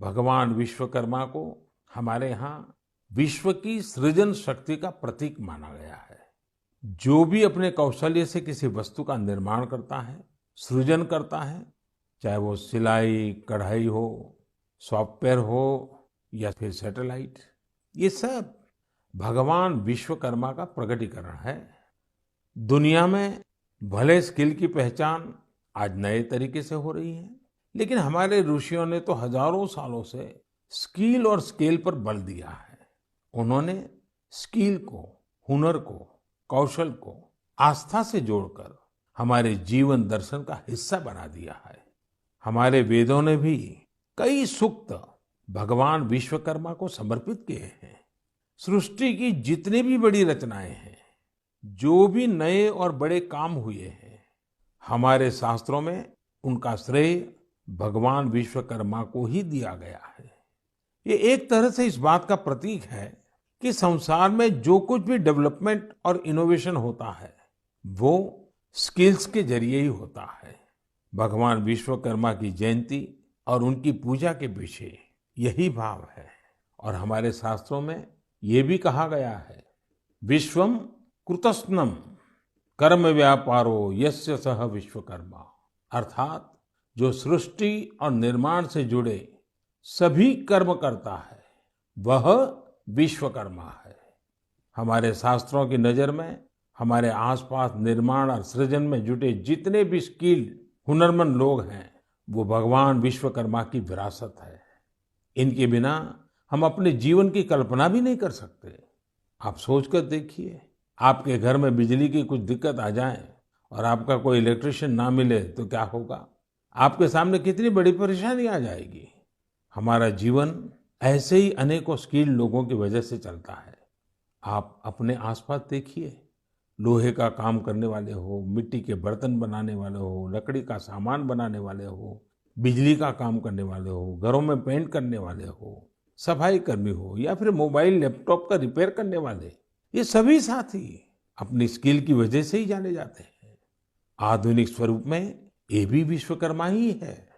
भगवान विश्वकर्मा को हमारे यहाँ विश्व की सृजन शक्ति का प्रतीक माना गया है। जो भी अपने कौशल्य से किसी वस्तु का निर्माण करता है, सृजन करता है, चाहे वो सिलाई, कढ़ाई हो, सॉफ्टवेयर हो या फिर सैटेलाइट, ये सब भगवान विश्वकर्मा का प्रकटीकरण है। दुनिया में भले स्किल की पहचान आज नए तरीके से हो रही है, लेकिन हमारे ऋषियों ने तो हजारों सालों से स्किल और स्केल पर बल दिया है। उन्होंने स्किल को, हुनर को, कौशल को आस्था से जोड़कर हमारे जीवन दर्शन का हिस्सा बना दिया है। हमारे वेदों ने भी कई सूक्त भगवान विश्वकर्मा को समर्पित किए हैं। सृष्टि की जितनी भी बड़ी रचनाएं हैं, जो भी नए और बड़े काम हुए हैं, हमारे शास्त्रों में उनका श्रेय भगवान विश्वकर्मा को ही दिया गया है। ये एक तरह से इस बात का प्रतीक है कि संसार में जो कुछ भी डेवलपमेंट और इनोवेशन होता है, वो स्किल्स के जरिए ही होता है। भगवान विश्वकर्मा की जयंती और उनकी पूजा के पीछे यही भाव है। और हमारे शास्त्रों में ये भी कहा गया है, विश्वम कृतस्नम कर्म व्यापारो यस्य सह विश्वकर्मा, अर्थात जो सृष्टि और निर्माण से जुड़े सभी कर्म करता है, वह विश्वकर्मा है। हमारे शास्त्रों की नजर में हमारे आसपास निर्माण और सृजन में जुटे जितने भी स्किल हुनरमंद लोग हैं, वो भगवान विश्वकर्मा की विरासत है। इनके बिना हम अपने जीवन की कल्पना भी नहीं कर सकते। आप सोचकर देखिए, आपके घर में बिजली की कुछ दिक्कत आ जाए और आपका कोई इलेक्ट्रिशियन ना मिले तो क्या होगा? आपके सामने कितनी बड़ी परेशानी आ जाएगी। हमारा जीवन ऐसे ही अनेकों स्किल लोगों की वजह से चलता है। आप अपने आसपास देखिए, लोहे का काम करने वाले हो, मिट्टी के बर्तन बनाने वाले हो, लकड़ी का सामान बनाने वाले हो, बिजली का काम करने वाले हो, घरों में पेंट करने वाले हो, सफाई कर्मी हो या फिर मोबाइल लैपटॉप का रिपेयर करने वाले, ये सभी साथी अपनी स्किल की वजह से ही जाने जाते हैं। आधुनिक स्वरूप में ये भी विश्वकर्मा ही है।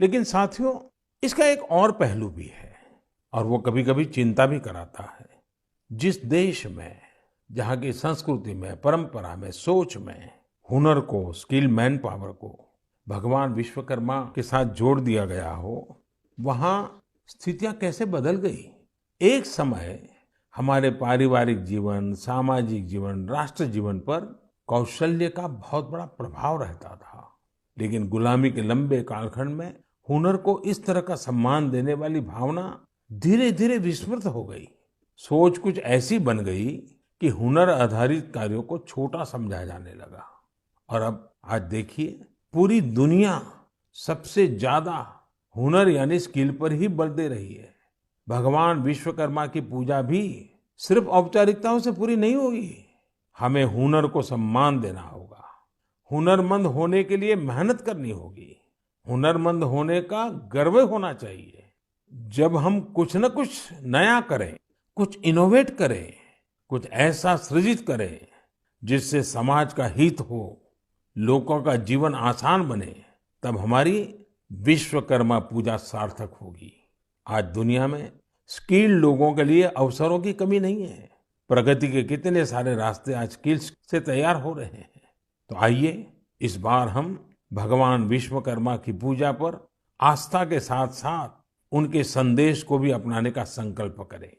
लेकिन साथियों, इसका एक और पहलू भी है और वो कभी कभी चिंता भी कराता है। जिस देश में, जहाँ की संस्कृति में, परंपरा में, सोच में हुनर को, स्किल मैन पावर को भगवान विश्वकर्मा के साथ जोड़ दिया गया हो, वहाँ स्थितियां कैसे बदल गई। एक समय हमारे पारिवारिक जीवन, सामाजिक जीवन, राष्ट्र जीवन पर कौशल्य का बहुत बड़ा प्रभाव रहता था। लेकिन गुलामी के लंबे कालखंड में हुनर को इस तरह का सम्मान देने वाली भावना धीरे धीरे विस्मृत हो गई। सोच कुछ ऐसी बन गई कि हुनर आधारित कार्यों को छोटा समझा जाने लगा। और अब आज देखिए, पूरी दुनिया सबसे ज्यादा हुनर यानी स्किल पर ही बल दे रही है। भगवान विश्वकर्मा की पूजा भी सिर्फ औपचारिकताओं से पूरी नहीं होगी। हमें हुनर को सम्मान देना होगा। हुनरमंद होने के लिए मेहनत करनी होगी। हुनरमंद होने का गर्व होना चाहिए। जब हम कुछ न कुछ नया करें, कुछ इनोवेट करें, कुछ ऐसा सृजित करें जिससे समाज का हित हो, लोगों का जीवन आसान बने, तब हमारी विश्वकर्मा पूजा सार्थक होगी। आज दुनिया में स्किल्ड लोगों के लिए अवसरों की कमी नहीं है। प्रगति के कितने सारे रास्ते आज स्किल्स से तैयार हो रहे हैं। तो आइए इस बार हम भगवान विश्वकर्मा की पूजा पर आस्था के साथ साथ उनके संदेश को भी अपनाने का संकल्प करें।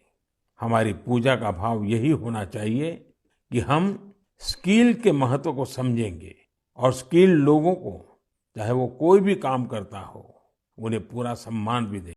हमारी पूजा का भाव यही होना चाहिए कि हम स्किल के महत्व को समझेंगे और स्किल लोगों को, चाहे वो कोई भी काम करता हो, उन्हें पूरा सम्मान भी दें।